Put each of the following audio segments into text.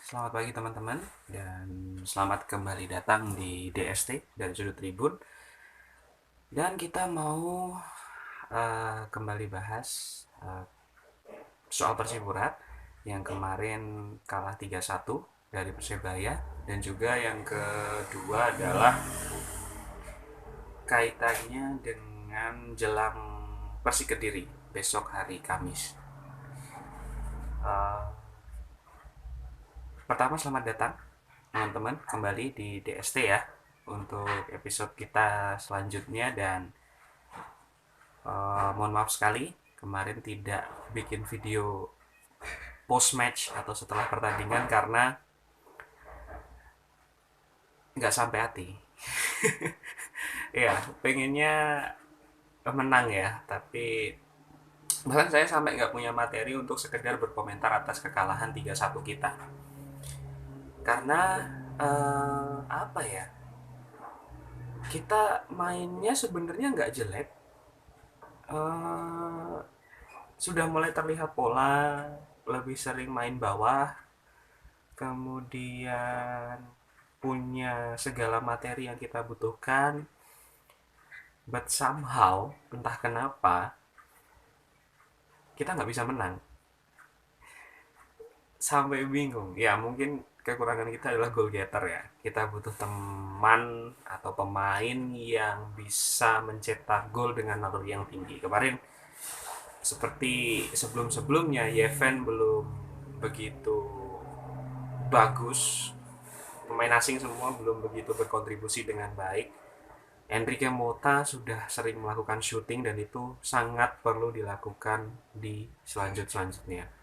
Selamat pagi teman-teman dan selamat kembali datang di DST dari Sudut Tribun. Dan kita mau kembali bahas uh, soal Persipura yang kemarin kalah 3-1 dari Persebaya, dan juga yang kedua adalah kaitannya dengan jelang Persik Kediri besok hari Kamis. Uh, Pertama, selamat datang teman-teman kembali di DST ya untuk episode kita selanjutnya. Dan mohon maaf sekali kemarin tidak bikin video post match atau setelah pertandingan karena nggak sampai hati. Ya, pengennya menang ya, tapi bahkan saya sampai nggak punya materi untuk sekedar berkomentar atas kekalahan 3-1 kita. Karena apa ya, kita mainnya sebenarnya nggak jelek. eh, sudah mulai terlihat pola, lebih sering main bawah, kemudian punya segala materi yang kita butuhkan, but somehow entah kenapa kita nggak bisa menang. Sampai bingung ya, mungkin kekurangan kita adalah goal getter ya. Kita butuh teman atau pemain yang bisa mencetak gol dengan naluri yang tinggi. Kemarin seperti sebelum-sebelumnya, Yeven belum begitu bagus, pemain asing semua belum begitu berkontribusi dengan baik. Enrique Mota sudah sering melakukan shooting dan itu sangat perlu dilakukan di selanjutnya.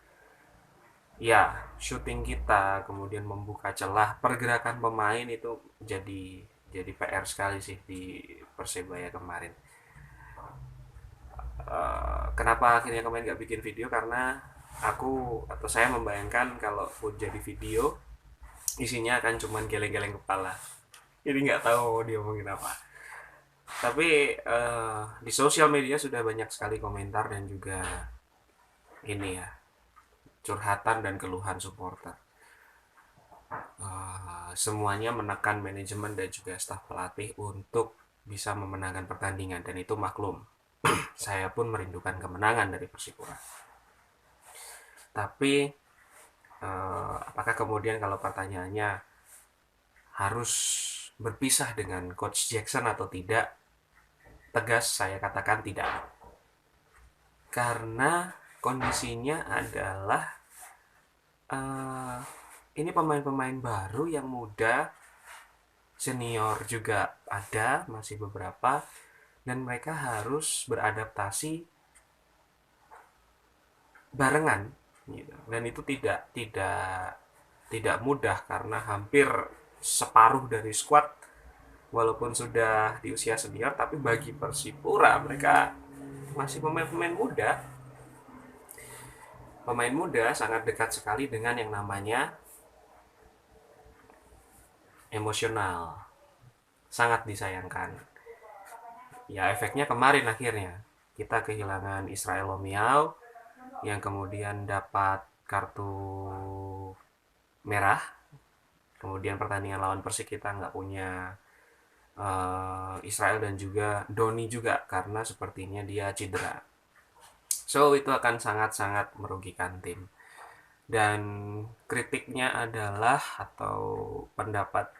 Ya, shooting kita kemudian membuka celah pergerakan pemain itu jadi PR sekali sih di Persebaya kemarin. Kenapa akhirnya kemarin nggak bikin video, karena aku atau saya membayangkan kalau jadi video isinya akan cuman geleng-geleng kepala, jadi nggak tahu dia ngomongin apa. Tapi di sosial media sudah banyak sekali komentar dan juga ini ya, curhatan dan keluhan supporter. Semuanya menekan manajemen dan juga staf pelatih untuk bisa memenangkan pertandingan, dan itu maklum. Saya pun merindukan kemenangan dari Persipura. Tapi apakah kemudian kalau pertanyaannya harus berpisah dengan Coach Jackson atau tidak, tegas saya katakan tidak. Karena kondisinya adalah uh, ini pemain-pemain baru yang muda, senior juga ada masih beberapa, dan mereka harus beradaptasi barengan gitu. Dan itu tidak mudah karena hampir separuh dari squad walaupun sudah di usia senior, tapi bagi Persipura mereka masih pemain-pemain muda. Pemain muda sangat dekat sekali dengan yang namanya emosional. Sangat disayangkan. Ya, efeknya kemarin akhirnya kita kehilangan Israel Lomiao yang kemudian dapat kartu merah. Kemudian pertandingan lawan Persik kita nggak punya Israel dan juga Doni juga karena sepertinya dia cedera. So itu akan sangat-sangat merugikan tim. Dan kritiknya adalah, atau pendapat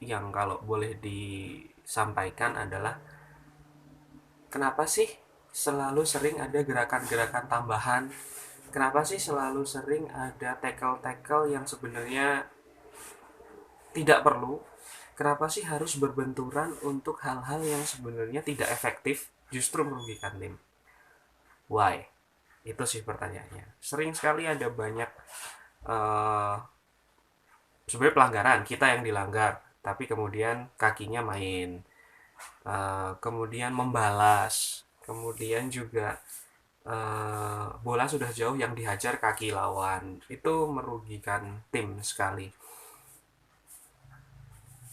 yang kalau boleh disampaikan adalah, kenapa sih selalu sering ada gerakan-gerakan tambahan? Kenapa sih selalu sering ada tackle-tackle yang sebenarnya tidak perlu? Kenapa sih harus berbenturan untuk hal-hal yang sebenarnya tidak efektif, justru merugikan tim? Why? Itu sih pertanyaannya. Sering sekali ada banyak uh, sebenarnya pelanggaran, kita yang dilanggar, tapi kemudian kakinya main. Kemudian membalas, kemudian juga bola sudah jauh yang dihajar kaki lawan, itu merugikan tim sekali.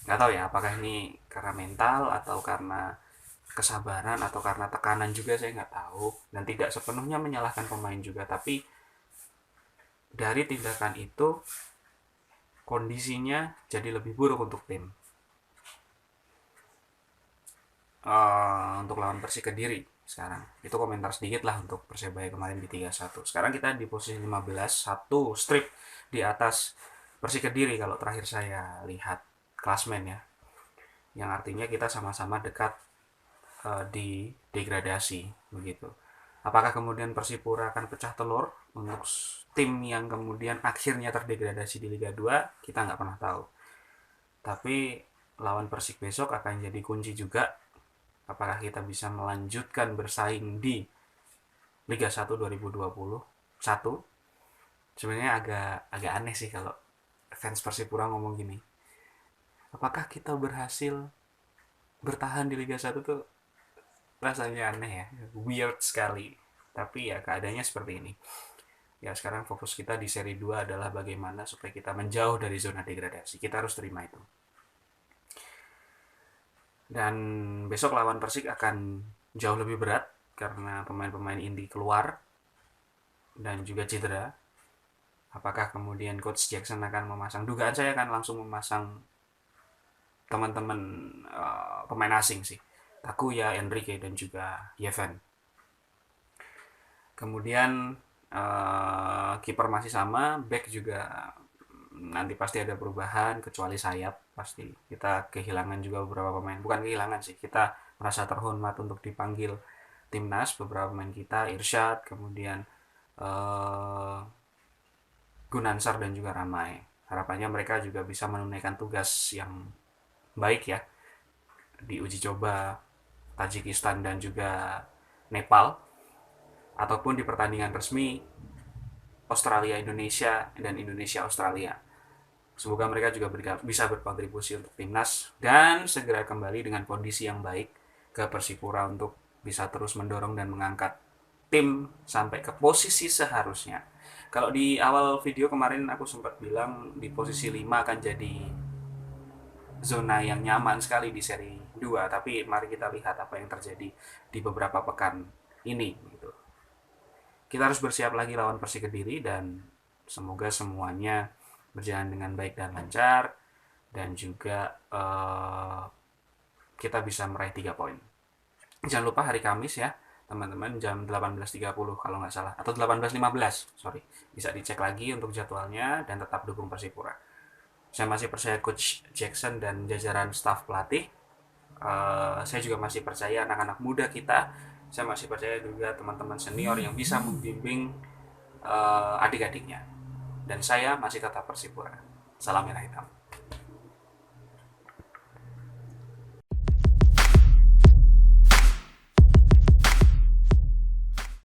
Nggak tahu ya apakah ini karena mental atau karena kesabaran atau karena tekanan juga, saya nggak tahu, dan tidak sepenuhnya menyalahkan pemain juga. Tapi dari tindakan itu kondisinya jadi lebih buruk untuk tim. Untuk lawan Persik Kediri sekarang. Itu komentar sedikit lah untuk Persebaya kemarin di 3-1. Sekarang kita di posisi 15, satu strip di atas Persik Kediri kalau terakhir saya lihat klasmen ya. Yang artinya kita sama-sama dekat di degradasi begitu. Apakah kemudian Persipura akan pecah telur untuk tim yang kemudian akhirnya terdegradasi di Liga 2? Kita nggak pernah tahu. Tapi lawan Persik besok akan jadi kunci juga. Apakah kita bisa melanjutkan bersaing di Liga 1 2021? Sebenarnya agak aneh sih kalau fans Persipura ngomong gini. Apakah kita berhasil bertahan di Liga 1 tuh rasanya aneh ya. Weird sekali. Tapi ya keadaannya seperti ini. Ya sekarang fokus kita di seri 2 adalah bagaimana supaya kita menjauh dari zona degradasi. Kita harus terima itu. Dan besok lawan Persik akan jauh lebih berat karena pemain-pemain inti keluar dan juga cedera. Apakah kemudian Coach Jackson akan memasang, dugaan saya akan langsung memasang teman-teman pemain asing sih, Takuya, Enrique dan juga Yeven. Kemudian kiper masih sama, back juga nanti pasti ada perubahan kecuali sayap. Pasti kita kehilangan juga beberapa pemain, bukan kehilangan sih, kita merasa terhormat untuk dipanggil timnas. Beberapa pemain kita, Irsyad, kemudian Gunansar dan juga Ramai, harapannya mereka juga bisa menunaikan tugas yang baik ya di uji coba Tajikistan dan juga Nepal, ataupun di pertandingan resmi Australia Indonesia dan Indonesia Australia. Semoga mereka juga bisa berkontribusi untuk timnas dan segera kembali dengan kondisi yang baik ke Persipura untuk bisa terus mendorong dan mengangkat tim sampai ke posisi seharusnya. Kalau di awal video kemarin aku sempat bilang di posisi 5 akan jadi zona yang nyaman sekali di seri 2, tapi mari kita lihat apa yang terjadi di beberapa pekan ini gitu. Kita harus bersiap lagi lawan Persik Kediri dan semoga semuanya berjalan dengan baik dan lancar dan juga kita bisa meraih 3 poin. Jangan lupa hari Kamis ya teman-teman, jam 18.30 kalau nggak salah, atau 18.15, sorry, bisa dicek lagi untuk jadwalnya dan tetap dukung Persipura. Saya masih percaya Coach Jackson dan jajaran staf pelatih. Saya juga masih percaya anak-anak muda kita. Saya masih percaya juga teman-teman senior yang bisa membimbing adik-adiknya. Dan saya masih tetap Persipura. Salam merah hitam.